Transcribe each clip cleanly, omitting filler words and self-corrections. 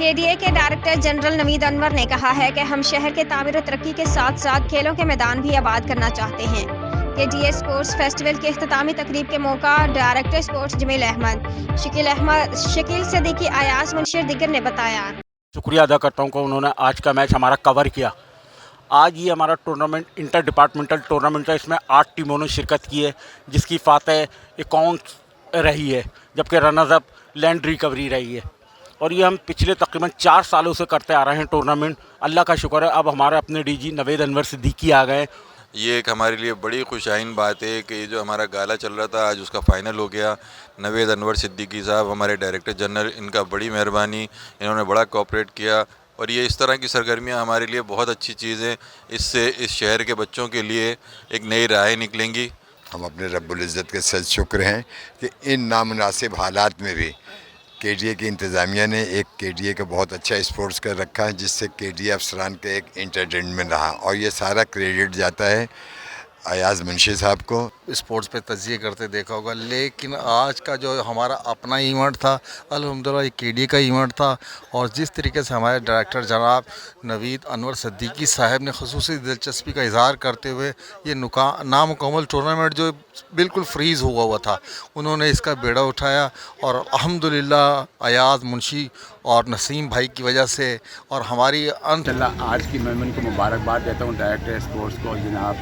KDA के director general Naveed Anwar ने कहा है कि हम शहर के तामीर और तरक्की के साथ साथ खेलों के मैदान भी आबाद करना चाहते हैं। केडीए स्पोर्ट्स फेस्टिवल के इख्तितामी तकरीब के मौका डायरेक्टर स्पोर्ट्स जमील अहमद, शकील सिद्दीकी, अयाज मुंशी दिगर ने बताया। शुक्रिया अदा करता हूँ कि उन्होंने आज का मैच हमारा कवर किया। आज ये हमारा टूर्नामेंट इंटर डिपार्टमेंटल टूर्नामेंट है। इसमें 8 टीमों ने शिरकत की है, जिसकी फातह अकाउंट्स रही है, जबकि रनर्स अप लैंड रिकवरी रही है। और ये हम पिछले तकरीबन 4 सालों से करते आ रहे हैं टूर्नामेंट। अल्लाह का शुक्र है, अब हमारे अपने डीजी नवेद अनवर सिद्दीकी आ गए। ये एक हमारे लिए बड़ी खुशाइन बात है कि जो हमारा गाला चल रहा था आज उसका फ़ाइनल हो गया। नवेद अनवर सिद्दीकी साहब हमारे डायरेक्टर जनरल, इनका बड़ी मेहरबानी, इन्होंने बड़ा कोऑपरेट किया। और ये इस तरह की सरगर्मियाँ हमारे लिए बहुत अच्छी चीज़ है। इससे इस शहर के बच्चों के लिए एक नई राहें निकलेंगी। हम अपने रब्बुल इज़्ज़त के सच शुक्र हैं कि इन नामुनासिब हालात में भी केडीए की इंतज़ामिया ने एक केडीए का बहुत अच्छा स्पोर्ट्स कर रखा है, जिससे केडीए अफसरान का एक एंटरटेनमेंट रहा। और ये सारा क्रेडिट जाता है अयाज मुंशी साहब को। स्पोर्ट्स पे तज्ज़िया करते देखा होगा, लेकिन आज का जो हमारा अपना इवेंट था, अल्हम्दुलिल्लाह ये केडीए का इवेंट था। और जिस तरीके से हमारे डायरेक्टर जनाब नवीद अनवर सिद्दीकी साहब ने ख़ुसूसी दिलचस्पी का इजहार करते हुए ये नामुकम्मल टूर्नामेंट जो बिल्कुल फ्रीज़ हुआ था, उन्होंने इसका बेड़ा उठाया। और अल्हम्दुलिल्लाह अयाज मुंशी और नसीम भाई की वजह से और हमारी आज की मैं उनको मुबारकबाद देता हूँ डायरेक्टर स्पोर्ट्स को, जनाब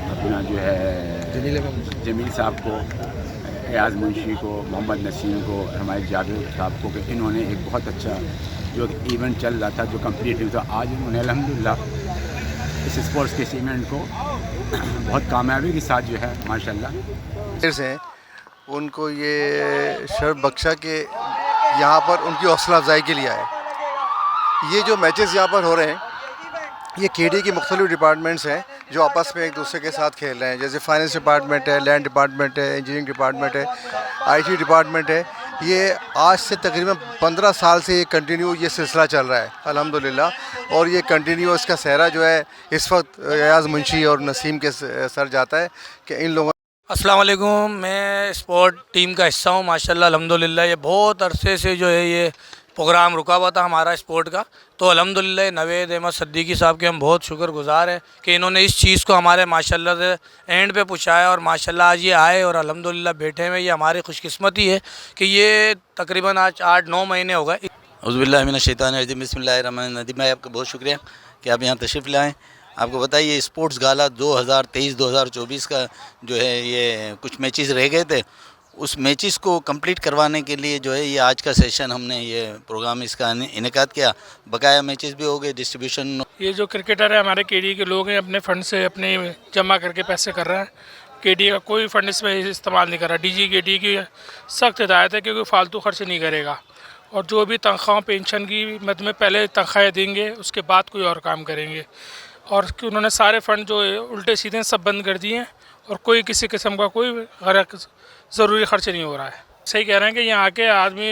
अपना जो है जमील साहब को, अयाज मुंशी को, मोहम्मद नसीम को, हमारे जावेद साहब को, कि इन्होंने एक बहुत अच्छा जो इवेंट चल रहा था, जो कंप्लीट हुआ था, आज उन्होंने अल्हम्दुलिल्लाह इस स्पोर्ट्स के इस इवेंट को बहुत कामयाबी के साथ जो है माशाल्लाह से उनको ये शर्फ बख्शा के यहाँ पर उनकी हौसला अफजाई के लिए आए। ये जो मैचेस यहाँ पर हो रहे हैं, ये केडीए के मुख्तलिफ डिपार्टमेंट्स हैं जो आपस में एक दूसरे के साथ खेल रहे हैं। जैसे फाइनेंस डिपार्टमेंट है, लैंड डिपार्टमेंट है, इंजीनियरिंग डिपार्टमेंट है, आईटी डिपार्टमेंट है। ये आज से तकरीबन 15 साल से ये कंटिन्यू ये सिलसिला चल रहा है अल्हम्दुलिल्लाह। और ये कंटिन्यू इसका सहरा जो है इस वक्त अयाज मुंशी और नसीम के सर जाता है कि इन लोगों। अस्सलाम वालेकुम, मैं स्पोर्ट टीम का हिस्सा हूँ माशाल्लाह अल्हम्दुलिल्लाह। ये बहुत अरसे से जो है ये प्रोग्राम रुका हुआ था हमारा स्पोर्ट का, तो अल्हम्दुलिल्लाह नवेद अहमद सिद्दीकी साहब के हम बहुत शुक्रगुज़ार हैं कि इन्होंने इस चीज़ को हमारे माशाल्लाह से एंड पे पहुँचाया। और माशाल्लाह आज ये आए और अल्हम्दुलिल्लाह बैठे में, ये हमारी खुशकिस्मती है कि ये तकरीबन आज 8-9 महीने हो गए। औज़ुबिल्लाहि मिनश्शैतानिर्रजीम, बिस्मिल्लाहिर्रहमानिर्रहीम। मैं आपका बहुत शुक्रिया कि आप यहाँ तशरीफ़ लाएँ। आपको बताइए स्पोर्ट्स गाला 2023-2024 का जो है ये कुछ मैचेस रह गए थे, उस मैचेस को कंप्लीट करवाने के लिए जो है ये आज का सेशन हमने ये प्रोग्राम इसका इनेकाद किया। बकाया मैचेस भी हो गए, डिस्ट्रीब्यूशन। ये जो क्रिकेटर है हमारे केडीए के लोग हैं, अपने फ़ंड से अपने जमा करके पैसे कर रहे हैं। केडीए का कोई फ़ंड इसमें इस्तेमाल नहीं कर रहा। डीजी केडीए की सख्त हिदायत है कि कोई फालतू खर्च नहीं करेगा। और जो भी तनख्वाह पेंशन की मद में पहले तनख्वाहें देंगे, उसके बाद कोई और काम करेंगे। और उन्होंने सारे फ़ंड जो उल्टे सीधे सब बंद कर दिए हैं और कोई किसी किस्म का कोई ज़रूरी ख़र्च नहीं हो रहा है। सही कह रहे हैं कि यहाँ आके आदमी